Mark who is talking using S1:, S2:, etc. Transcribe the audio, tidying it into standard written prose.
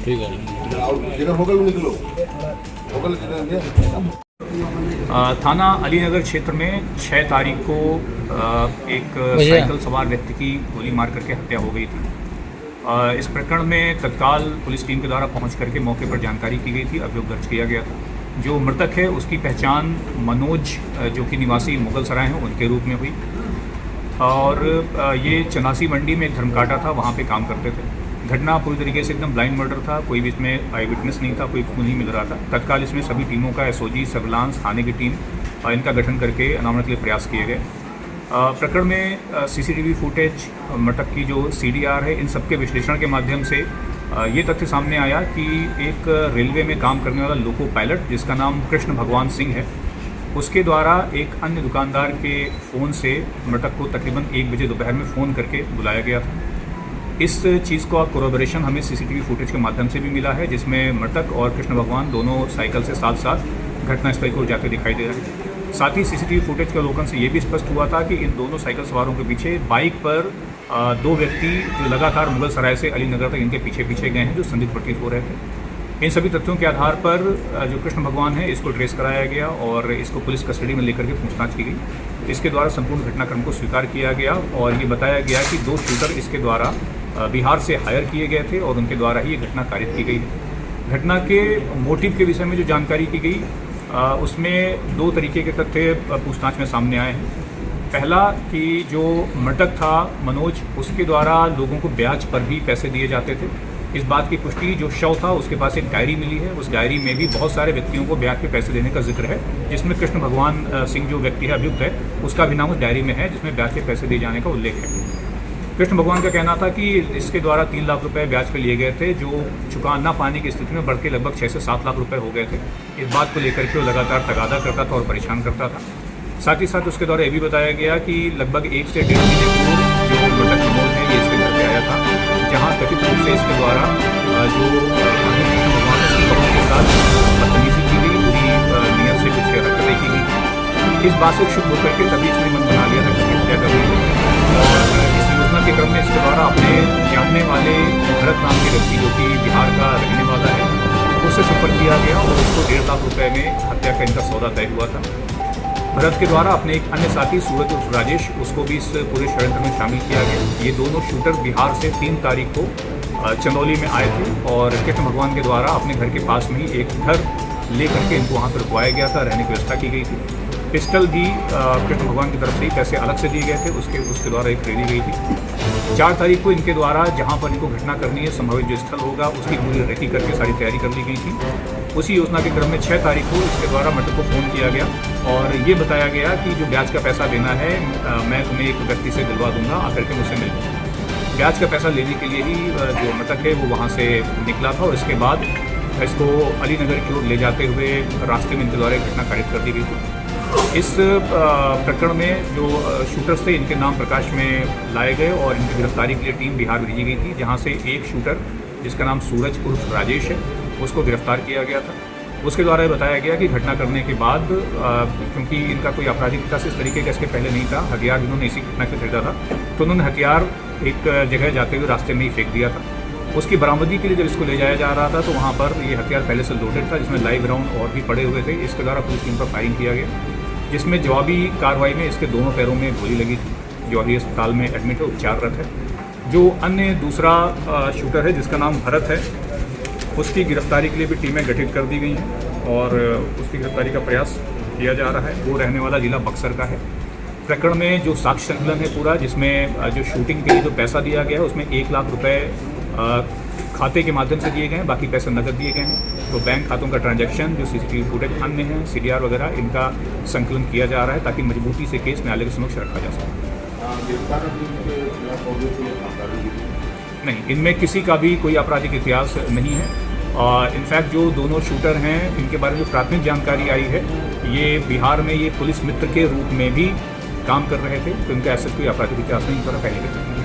S1: ठीक है।
S2: थाना अलीनगर क्षेत्र में 6 तारीख को एक साइकिल सवार व्यक्ति की गोली मार करके हत्या हो गई थी। इस प्रकरण में तत्काल पुलिस टीम के द्वारा पहुंच करके मौके पर जानकारी की गई थी, अभियोग दर्ज किया गया था। जो मृतक है उसकी पहचान मनोज जो कि निवासी मुगल सराय हैं उनके रूप में हुई और ये चनासी मंडी में एक धर्मकाटा था, वहाँ पे काम करते थे। घटना पूरी तरीके से एकदम ब्लाइंड मर्डर था, कोई भी इसमें आई विटनेस नहीं था, कोई खून नहीं मिल रहा था। तत्काल इसमें सभी टीमों का एसओजी, सर्विलांस, थाने की टीम इनका गठन करके अनावरण के लिए प्रयास किए गए। प्रकरण में सीसीटीवी फुटेज, मृतक की जो सीडीआर है, इन सबके विश्लेषण के माध्यम से ये तथ्य सामने आया कि एक रेलवे में काम करने वाला लोको पायलट जिसका नाम कृष्ण भगवान सिंह है, उसके द्वारा एक अन्य दुकानदार के फ़ोन से मृतक को तकरीबन 1 बजे दोपहर में फ़ोन करके बुलाया गया था। इस चीज़ का कोरोबोरेशन हमें सीसीटीवी फुटेज के माध्यम से भी मिला है, जिसमें मृतक और कृष्ण भगवान दोनों साइकिल से साथ साथ घटनास्थल को जाते दिखाई दे रहे हैं। साथ ही सीसीटीवी फुटेज के अवलोकन से ये भी स्पष्ट हुआ था कि इन दोनों साइकिल सवारों के पीछे बाइक पर 2 व्यक्ति जो लगातार मुगल सराय से अलीनगर तक इनके पीछे पीछे गए हैं, जो संदिग्ध प्रतीत हो रहे थे। इन सभी तथ्यों के आधार पर जो कृष्ण भगवान है इसको ट्रेस कराया गया और इसको पुलिस कस्टडी में लेकर के पूछताछ की गई। इसके द्वारा संपूर्ण घटनाक्रम को स्वीकार किया गया और ये बताया गया कि 2 शूटर इसके द्वारा बिहार से हायर किए गए थे और उनके द्वारा ही ये घटना कारित की गई। घटना के मोटिव के विषय में जो जानकारी की गई उसमें 2 तरीके के तथ्य पूछताछ में सामने आए हैं। पहला कि जो मृतक था मनोज, उसके द्वारा लोगों को ब्याज पर भी पैसे दिए जाते थे। इस बात की पुष्टि जो शव था उसके पास एक डायरी मिली है, उस डायरी में भी बहुत सारे व्यक्तियों को ब्याज पे पैसे देने का जिक्र है, जिसमें कृष्ण भगवान सिंह जो व्यक्ति है अभियुक्त है उसका भी नाम उस डायरी में है, जिसमें ब्याज पे पैसे दिए जाने का उल्लेख है। कृष्ण भगवान का कहना था कि इसके द्वारा 3 लाख रुपए ब्याज पे लिए गए थे, जो चुका ना पाने की स्थिति में बढ़ के लगभग 6 से 7 लाख रुपए हो गए थे। इस बात को लेकर के वो लगातार तगादा करता था और परेशान करता था। साथ ही साथ उसके द्वारा ये भी बताया गया कि लगभग 1 से 1.5 महीने पूर्व जो मृतक मनोज है ये इसके घर पे आया था, जहाँ कथित रूप से इसके द्वारा जो कृष्ण भगवान के साथ बदतमीजी की गई, बुरी नीयत से कुछ हरकतें की गई। इस बात से शुभ होकर के तभी इसने मन बना लिया था कि हत्या करनी है और इस योजना के क्रम में इसके द्वारा अपने जानने वाले भरत नाम के व्यक्ति जो कि बिहार का रहने वाला है उससे संपर्क किया गया और उसको 1.5 लाख रुपए में हत्या का इनका सौदा तय हुआ था। भरत के द्वारा अपने एक अन्य साथी सूरज उर्फ राजेश, उसको भी इस पूरे षड्यंत्र में शामिल किया गया। ये दोनों शूटर बिहार से 3 तारीख को चंदौली में आए थे और कृष्ण भगवान के द्वारा अपने घर के पास में ही एक घर लेकर के इनको वहाँ पर रुकवाया गया था, रहने की व्यवस्था की गई थी। पिस्टल भी कृष्ण भगवान की तरफ से ही पैसे अलग से दिए गए थे, उसके द्वारा एक खरीदी गई थी। 4 तारीख को इनके द्वारा जहाँ पर इनको घटना करनी है, संभावित जो स्थल होगा उसकी पूरी रेकी करके सारी तैयारी कर ली गई थी। उसी योजना के क्रम में 6 तारीख को इसके द्वारा मृतक को फ़ोन किया गया और ये बताया गया कि जो ब्याज का पैसा देना है मैं तुम्हें एक व्यक्ति से दिलवा दूंगा, आकर के मुझसे मिल। ब्याज का पैसा लेने के लिए ही जो मृतक है वो वहाँ से निकला था और इसके बाद इसको अलीनगर की ओर ले जाते हुए रास्ते में इनके द्वारा एक घटना कारित कर दी गई थी। इस प्रकरण में जो शूटर्स थे इनके नाम प्रकाश में लाए गए और इनकी गिरफ्तारी के लिए टीम बिहार भेजी गई थी, जहां से एक शूटर जिसका नाम सूरज उर्फ राजेश है उसको गिरफ्तार किया गया था। उसके द्वारा ये बताया गया कि घटना करने के बाद क्योंकि इनका कोई आपराधिक विकास इस तरीके का इसके पहले नहीं था, हथियार इन्होंने इसी घटना से खरीदा था, तो उन्होंने हथियार एक जगह जाते हुए रास्ते में ही फेंक दिया था। उसकी बरामदगी के लिए जब इसको ले जाया जा रहा था तो वहाँ पर ये हथियार पहले से लोडेड था, जिसमें लाइव राउंड और भी पड़े हुए थे। इसके द्वारा पुलिस टीम पर फायरिंग किया गया, जिसमें जवाबी कार्रवाई में इसके दोनों पैरों में गोली लगी थी, जो अभी अस्पताल में एडमिट है, उपचाररत है। जो अन्य दूसरा शूटर है जिसका नाम भरत है, उसकी गिरफ्तारी के लिए भी टीमें गठित कर दी गई हैं और उसकी गिरफ्तारी का प्रयास किया जा रहा है। वो रहने वाला जिला बक्सर का है। प्रकरण में जो साक्ष्य संकलन है पूरा, जिसमें जो शूटिंग के लिए जो पैसा दिया गया है उसमें 1 लाख रुपए खाते के माध्यम से दिए गए हैं, बाकी पैसे नकद दिए गए हैं। तो बैंक खातों का ट्रांजैक्शन, जो सीसीटीवी फुटेज अन्य हैं, सीडीआर वगैरह, इनका संकलन किया जा रहा है ताकि मजबूती से केस न्यायालय के समक्ष रखा जा सके। नहीं, इनमें किसी का भी कोई आपराधिक इतिहास नहीं है। इनफैक्ट जो दोनों शूटर हैं इनके बारे में जो प्राथमिक जानकारी आई है, ये बिहार में ये पुलिस मित्र के रूप में भी काम कर रहे थे, तो इनका ऐसा कोई आपराधिक इतिहास नहीं, पहले